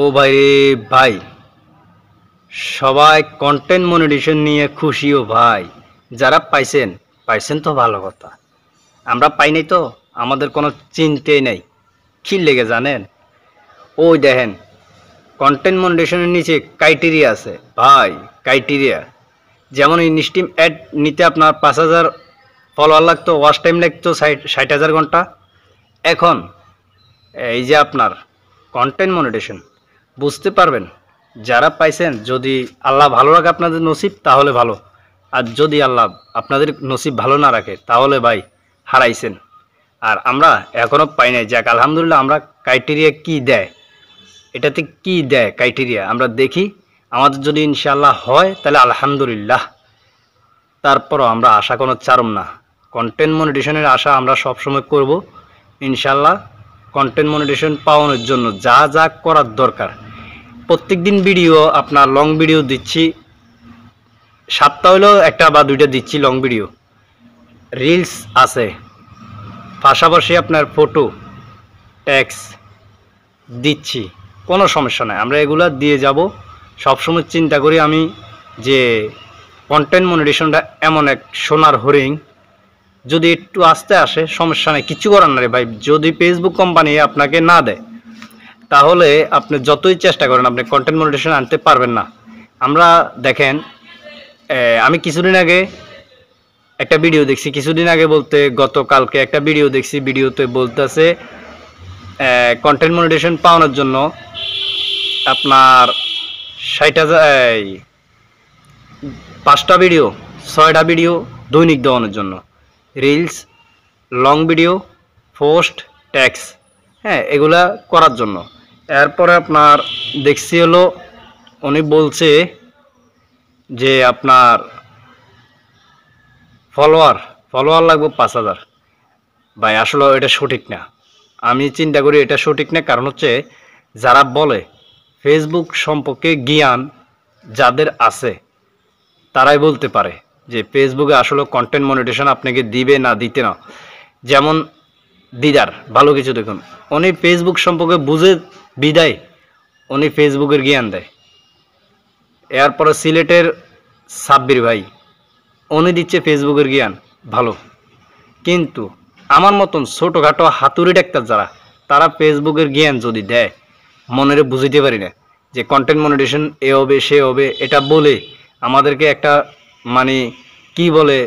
ও ভাই রে ভাই, সবাই কন্টেন্ট মনিটাইজেশন নিয়ে খুশিও ভাই। যারা পাইছেন পাইছেন তো ভালো কথা, আমরা পাই নাই তো আমাদের কোনো চিন্তাই নাই। কি লেগে জানেন? ওই দেখেন, কন্টেন্ট মনিটাইজেশনের নিচে ক্রাইটেরিয়া আছে ভাই। ক্রাইটেরিয়া যেমন ইনস্টিম অ্যাড নিতে আপনার 5,000 ফলোয়ার লাগতো, ওয়াচ টাইম লাগতো 60,000 ঘন্টা। এখন এই যে আপনার কন্টেন্ট মনিটাইজেশন বুঝতে পারবেন যারা পাইছেন, যদি আল্লাহ ভালো রাখে আপনাদের নসিব তাহলে ভালো, আর যদি আল্লাহ আপনাদের নসিব ভালো না রাখে তাহলে ভাই হারাইছেন। আর আমরা এখনও পাই নাই। যাক আলহামদুলিল্লাহ, আমরা ক্রাইটেরিয়া কি দেয়, এটাতে কি দেয় ক্রাইটেরিয়া আমরা দেখি। আমাদের যদি ইনশাআল্লাহ হয় তাহলে আলহামদুলিল্লাহ, তারপরও আমরা আশা কোনো ছাড়ব না। কন্টেন্ট মনিটাইজেশনের আশা আমরা সবসময় করব ইনশাআল্লাহ। কন্টেন্ট মনিটাইজেশন পাওয়ানোর জন্য যা যা করার দরকার, প্রত্যেক দিন ভিডিও, আপনার লং ভিডিও দিচ্ছি, সপ্তাহ হলেও একটা বা দুইটা দিচ্ছি লং ভিডিও, রিলস আছে, পাশাপাশি আপনার ফটো ট্যাক্স দিচ্ছি, কোনো সমস্যা নাই, আমরা এগুলা দিয়ে যাব। সবসময় চিন্তা করি আমি যে কন্টেন্ট মনিটাইজেশনটা এমন এক সোনার হরিণ, যদি একটু আস্তে আসে সমস্যা নেই, কিছু করার না রে ভাই। যদি ফেসবুক কোম্পানি আপনাকে না দেয় তাহলে আপনি যতই চেষ্টা করেন আপনি কন্টেন্ট মনিটাইজেশন আনতে পারবেন না। আমরা দেখেন, আমি কিছুদিন আগে একটা ভিডিও দেখছি, কিছুদিন আগে বলতে গতকালকে একটা ভিডিও দেখছি, ভিডিওতে বলতেছে কন্টেন্ট মনিটাইজেশন পাওয়ানোর জন্য আপনার 60,000 5টা ভিডিও 6টা ভিডিও দৈনিক দেওয়ানোর জন্য, reels, long video, post, tax, হ্যাঁ এগুলা করার জন্য। এরপরে আপনার দেখছি হলো উনি বলছে যে আপনার ফলোয়ার লাগবে 5,000। ভাই আসলে এটা সঠিক না, আমি চিন্তা করি এটা সঠিক না। কারণ হচ্ছে যারা বলে ফেসবুক সম্পর্কে জ্ঞান যাদের আছে তারাই বলতে পারে যে ফেসবুকে আসলে কন্টেন্ট মনিটাইজেশন আপনাকে দিবে না দিতে না। যেমন দিদার ভালো কিছু দেখুন, উনি ফেসবুক সম্পর্কে বুঝে বিদায় উনি ফেসবুকের জ্ঞান দেয়। এরপরে সিলেটের সাব্বির ভাই, উনি দিচ্ছে ফেসবুকের জ্ঞান ভালো। কিন্তু আমার মতন ছোটোখাটো হাতুড়ি ডাক্তার যারা, তারা ফেসবুকের জ্ঞান যদি দেয় মনেরে বুঝিতে পারি না যে কন্টেন্ট মনিটাইজেশন এ হবে সে হবে, এটা বলে আমাদেরকে একটা মানে কি বলে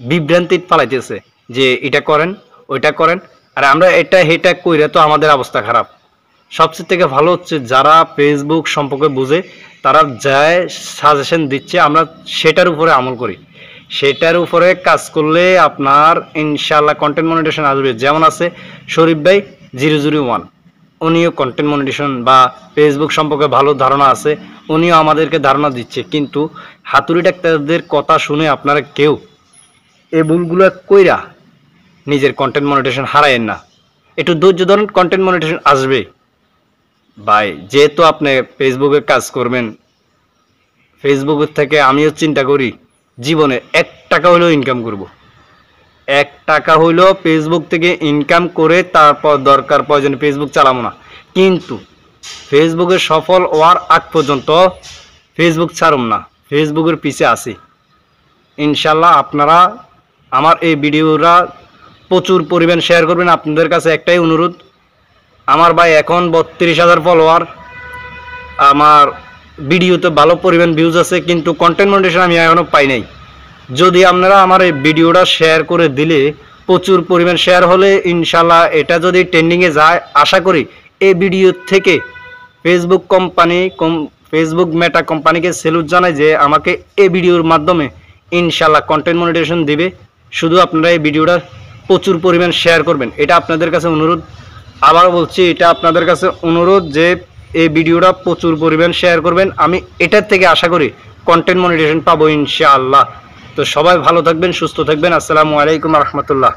বিভ্রান্তি পালাইতেছে যে এটা করেন ওইটা করেন, আর আমরা এটা হেটা কইরা তো আমাদের অবস্থা খারাপ। সবচেয়ে থেকে ভালো হচ্ছে যারা ফেসবুক সম্পর্কে বুঝে তারা যায় সাজেশন দিচ্ছে, আমরা সেটার উপরে আমল করি, সেটার উপরে কাজ করলে আপনার ইনশাআল্লাহ কন্টেন্ট মনিটাইজেশন আসবে। যেমন আছে শরীফ ভাই 001, উনিও কন্টেন্ট মনিটাইজেশন বা ফেসবুক সম্পর্কে ভালো ধারণা আছে, উনিও আমাদেরকে ধারণা দিচ্ছে। কিন্তু হাতুড়ি ডাক্তারদের কথা শুনে আপনারা কেউ এই ভুলগুলো কইরা নিজের কন্টেন্ট মনিটাইজেশন হারায়েন না। একটু ধৈর্য ধরুন, কন্টেন্ট মনিটাইজেশন আসবে ভাই। যেহেতু আপনি ফেসবুকে কাজ করবেন, ফেসবুকের থেকে আমিও চিন্তা করি জীবনে 1 টাকা হলেও ইনকাম করব, 1 টাকা হইলেও ফেসবুক থেকে ইনকাম করে তারপর দরকার প্রয়োজনে ফেসবুক চালাবো না। কিন্তু ফেসবুকে সফল হওয়ার আগ পর্যন্ত ফেসবুক ছাড়ব না, ফেসবুকের পিছে আসি ইনশাল্লাহ। আপনারা আমার এই ভিডিওটা প্রচুর পরিমাণ শেয়ার করবেন। আপনাদের কাছে একটাই অনুরোধ, আমার ভাই এখন 32,000 ফলোয়ার, আমার ভিডিওতে ভালো পরিমাণ ভিউজ আছে, কিন্তু কন্টেন্ট মনিটাইজেশন আমি এখনও পাই নাই। যদি আপনারা আমার এই ভিডিওটা শেয়ার করে দিলে, প্রচুর পরিমাণ শেয়ার হলে ইনশাল্লাহ এটা যদি ট্রেন্ডিংয়ে যায়, আশা করি এই ভিডিও থেকে ফেসবুক মেটা কোম্পানিকে স্যালুট জানাই যে আমাকে এই ভিডিওর মাধ্যমে ইনশাল্লাহ কন্টেন্ট মনিটাইজেশন দিবে। শুধু আপনারা এই ভিডিওটা প্রচুর পরিমাণ শেয়ার করবেন, এটা আপনাদের কাছে অনুরোধ। আবার বলছি, এটা আপনাদের কাছে অনুরোধ যে এই ভিডিওটা প্রচুর পরিমাণ শেয়ার করবেন। আমি এটার থেকে আশা করি কন্টেন্ট মনিটাইজেশন পাবো ইনশাআল্লাহ। তো সবাই ভালো থাকবেন, সুস্থ থাকবেন। আসসালামু আলাইকুম রহমতুল্লাহ।